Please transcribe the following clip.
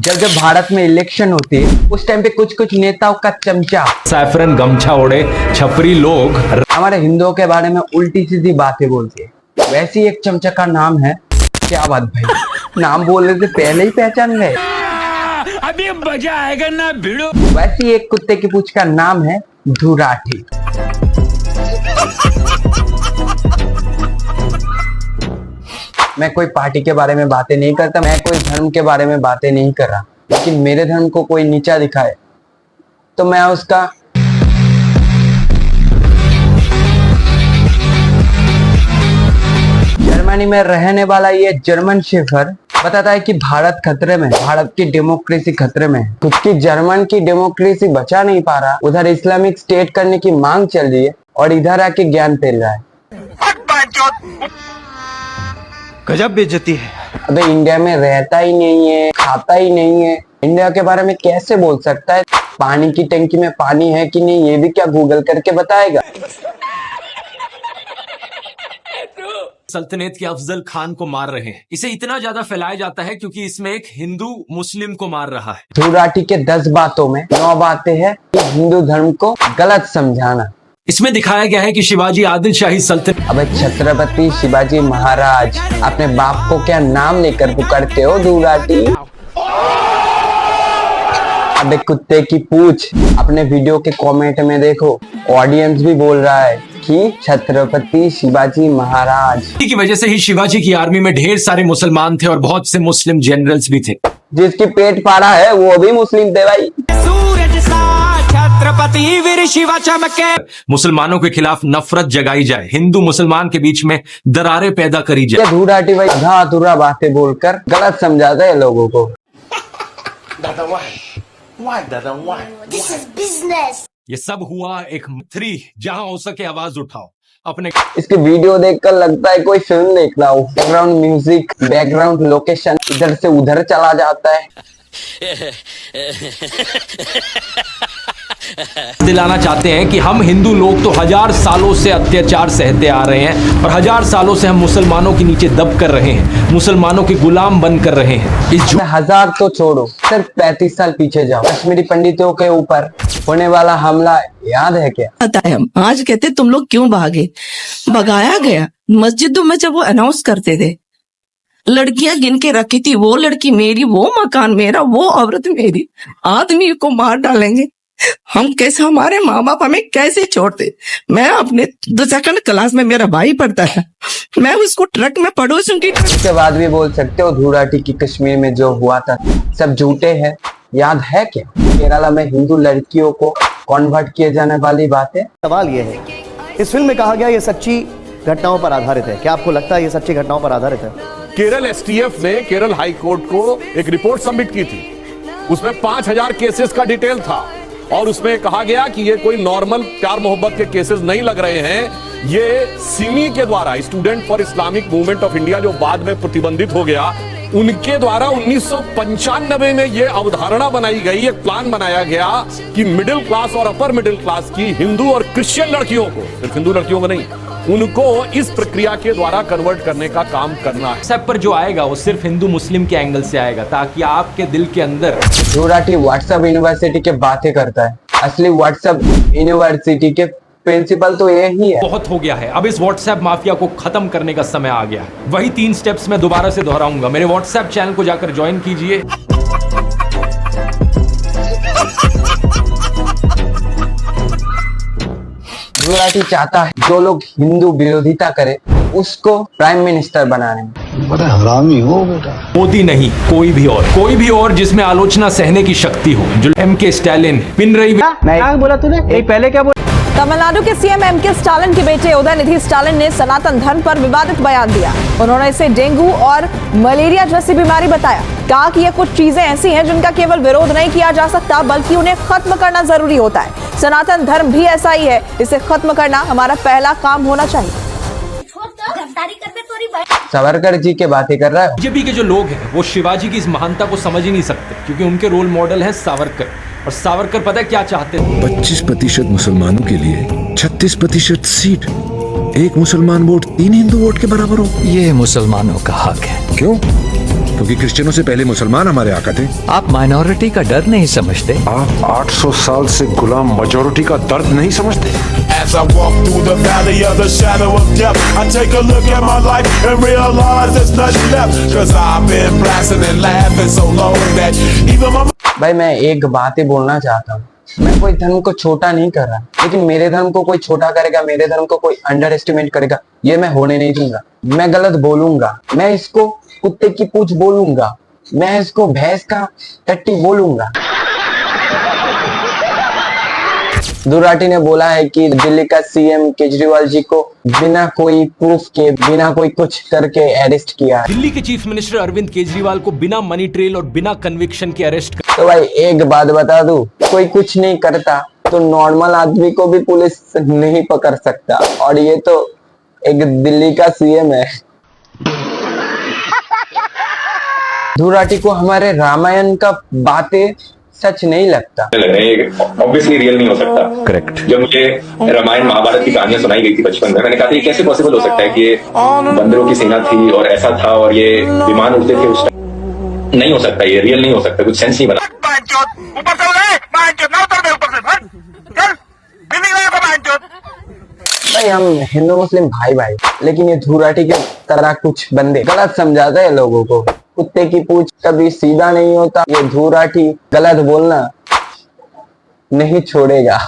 जब जब भारत में इलेक्शन होते है उस टाइम पे कुछ कुछ नेताओं का चमचा सैफरन गमछा ओढ़े छपरी लोग हमारे हिंदुओं के बारे में उल्टी सीधी बातें बोलते हैं। वैसे ही एक चमचा का नाम है, क्या बात भाई, नाम बोलने से पहले ही पहचान गए। अभी मजा आएगा ना भिड़ो। वैसे ही एक कुत्ते की पूंछ का नाम है धुराठी। मैं कोई पार्टी के बारे में बातें नहीं करता, मैं कोई धर्म के बारे में बातें नहीं कर रहा, लेकिन मेरे धर्म को कोई नीचा दिखाए तो मैं उसका जर्मनी में रहने वाला ये जर्मन शेफर बताता है कि भारत खतरे में, भारत की डेमोक्रेसी खतरे में है। खुद की जर्मन की डेमोक्रेसी बचा नहीं पा रहा, उधर इस्लामिक स्टेट करने की मांग चल रही है और इधर आके ज्ञान फैल रहा है। गजब बेइज्जती है। अबे इंडिया में रहता ही नहीं है, खाता ही नहीं है, इंडिया के बारे में कैसे बोल सकता है? पानी की टंकी में पानी है कि नहीं ये भी क्या गूगल करके बताएगा? सल्तनत के अफजल खान को मार रहे हैं। इसे इतना ज्यादा फैलाया जाता है क्योंकि इसमें एक हिंदू मुस्लिम को मार रहा है। धुराठी के 10 बातों में 9 बातें हैं कि हिंदू धर्म को गलत समझाना। इसमें दिखाया गया है कि शिवाजी आदिल शाही सल्तनत। अब छत्रपति शिवाजी महाराज, अपने बाप को क्या नाम लेकर पुकारते हो धुराठी? अबे कुत्ते की पूछ, अपने वीडियो के कमेंट में देखो, ऑडियंस भी बोल रहा है कि छत्रपति शिवाजी महाराज की वजह से ही शिवाजी की आर्मी में ढेर सारे मुसलमान थे और बहुत से मुस्लिम जनरल्स भी थे। जिसकी पेट फाड़ा है वो भी मुस्लिम थे भाई। छत्रपति वीर शिवा चमके। मुसलमानों के खिलाफ नफरत जगाई जाए, हिंदू मुसलमान के बीच में दरारें पैदा करी जाए। धुराठी भाई आधा अधूरा बातें बोलकर गलत समझाता है लोगों को। This is business. ये सब हुआ एक 3 जहां हो सके आवाज उठाओ अपने। इसकी वीडियो देखकर लगता है कोई फिल्म देख रहा हो। बैकग्राउंड म्यूजिक, बैकग्राउंड लोकेशन इधर से उधर चला जाता है। दिलाना चाहते हैं कि हम हिंदू लोग तो 1000 सालों से अत्याचार सहते आ रहे हैं और 1000 सालों से हम मुसलमानों के नीचे दब कर रहे हैं, मुसलमानों के गुलाम बन कर रहे हैं। इस 1000 तो छोड़ो, सिर्फ 35 साल पीछे जाओ। कश्मीरी पंडितों के ऊपर होने वाला हमला याद है क्या? पता है, हम आज कहते तुम लोग क्यों भागे? भगाया गया। मस्जिदों में जब वो अनाउंस करते थे, लड़कियां गिन के रखी थी, वो लड़की मेरी, वो मकान मेरा, वो औरत मेरी। आदमी को मार डालेंगे, हम कैसे, हमारे माँ बाप हमें कैसे छोड़ते? मैं अपने 2nd क्लास में मेरा भाई पढ़ता है, मैं उसको ट्रक में पड़ोसियों की। इसके बाद भी बोल सकते हो धुराठी की कश्मीर में जो हुआ था सब झूठे हैं। याद है क्या केरला में हिंदू लड़कियों को कन्वर्ट किए जाने वाली बातें? सवाल यह है, इस फिल्म में कहा गया ये सच्ची घटनाओं पर आधारित है, क्या आपको लगता है ये सच्ची घटनाओं पर आधारित है? केरल एसटीएफ ने केरल हाई कोर्ट को एक रिपोर्ट सबमिट की थी, उसमें 5000 केसेस का डिटेल था और उसमें कहा गया कि ये कोई नॉर्मल प्यार मोहब्बत के केसेस नहीं लग रहे हैं। ये सिमी के द्वारा, student for Islamic movement of India, जो बाद में प्रतिबंधित हो गया, उनके द्वारा 1995 में ये अवधारणा बनाई गई, एक प्लान बनाया गया कि मिडिल क्लास और अपर मिडिल क्लास की हिंदू और क्रिश्चियन लड़कियों को, सिर्फ हिंदू लड़कियों को नहीं, उनको इस प्रक्रिया के द्वारा कन्वर्ट करने का काम करना है। सब पर जो आएगा वो सिर्फ हिंदू मुस्लिम के एंगल से आएगा ताकि आपके दिल के अंदर। धुराठी व्हाट्सएप यूनिवर्सिटी के बातें करता है, असली व्हाट्सएप यूनिवर्सिटी के प्रिंसिपल तो यही है। बहुत हो गया है, अब इस व्हाट्सएप माफिया को खत्म करने का समय आ गया है। वही 3 स्टेप्स मैं दोबारा से दोहराऊंगा, मेरे व्हाट्सएप चैनल को जाकर ज्वाइन कीजिए। धुराठी चाहता है जो लोग हिंदू विरोधिता करे उसको प्राइम मिनिस्टर बनाने में। बड़ा हरामी हो बेटा। मोदी नहीं, कोई भी और जिसमें आलोचना सहने की शक्ति हो, जो MK स्टालिन, पिनरई। क्या बोला तूने? पहले क्या बोला? तमिलनाडु के सीएम MK स्टालिन के बेटे उदयनिधि स्टालिन ने सनातन धर्म पर विवादित बयान दिया। उन्होंने इसे डेंगू और मलेरिया जैसी बीमारी बताया। कहा कि ये कुछ चीजें ऐसी हैं जिनका केवल विरोध नहीं किया जा सकता बल्कि उन्हें खत्म करना जरूरी होता है। सनातन धर्म भी ऐसा ही है, इसे खत्म करना हमारा पहला काम होना चाहिए। सावरकर जी के बातें कर रहा है। बीजेपी के जो लोग हैं वो शिवाजी की इस महानता को समझ ही नहीं सकते क्योंकि उनके रोल मॉडल है सावरकर, और सावरकर पता है क्या चाहते थे? 25% मुसलमानों के लिए 36% सीट, एक मुसलमान वोट 3 हिंदू वोट के बराबर हो। ये मुसलमानों का हक है। क्यों? क्योंकि क्रिश्चियनों से पहले मुसलमान हमारे आका थे। आप माइनॉरिटी का डर नहीं समझते? आप 800 साल से गुलाम मेजॉरिटी का दर्द नहीं समझते। As I walk through the valley of the shadow of death, I take a look at my life and realize there's nothing left. Cause I've been blasting and laughing so long that even my भाई मैं एक बात ही बोलना चाहता हूँ, मैं कोई धर्म को छोटा नहीं कर रहा, लेकिन मेरे धर्म को कोई छोटा करेगा, मेरे धर्म को कोई अंडर एस्टिमेट करेगा, ये मैं होने नहीं दूंगा। मैं गलत बोलूंगा, मैं इसको कुत्ते की पूंछ बोलूंगा, मैं इसको भैंस का टट्टी बोलूंगा। दुराटी ने बोला है कि दिल्ली का सीएम केजरीवाल जी को बिना कोई प्रूफ के, बिना कोई कुछ करके अरेस्ट किया है। दिल्ली के चीफ मिनिस्टर अरविंद केजरीवाल को बिना मनी ट्रेल और बिना कन्विक्शन के अरेस्ट कर। तो भाई एक बात बता दूं, कोई कुछ नहीं करता तो नॉर्मल आदमी को भी पुलिस नहीं पकड़ सकता, और ये तो एक दिल्ली का सीएम है। दुराटी को हमारे रामायण का बातें सच नहीं लगता। लग रहे हैं ऑब्वियसली रियल नहीं हो सकता। करेक्ट। जब मुझे रामायण महाभारत की कहानियां सुनाई गई थी बचपन में, मैंने कहा था ये कैसे पॉसिबल हो सकता है कि ये बंदरों की सेना थी और ऐसा था और ये विमान उड़ते थे उस टाइम। नहीं हो सकता, ये रियल नहीं हो सकता, कुछ सेंस नहीं बना। भाई हम हिंदू मुस्लिम भाई भाई, लेकिन ये धुराटी के तरह कुछ बंदे गलत समझाते हैं लोगों को। कुत्ते की पूंछ कभी सीधा नहीं होता, ये धुराटी गलत बोलना नहीं छोड़ेगा।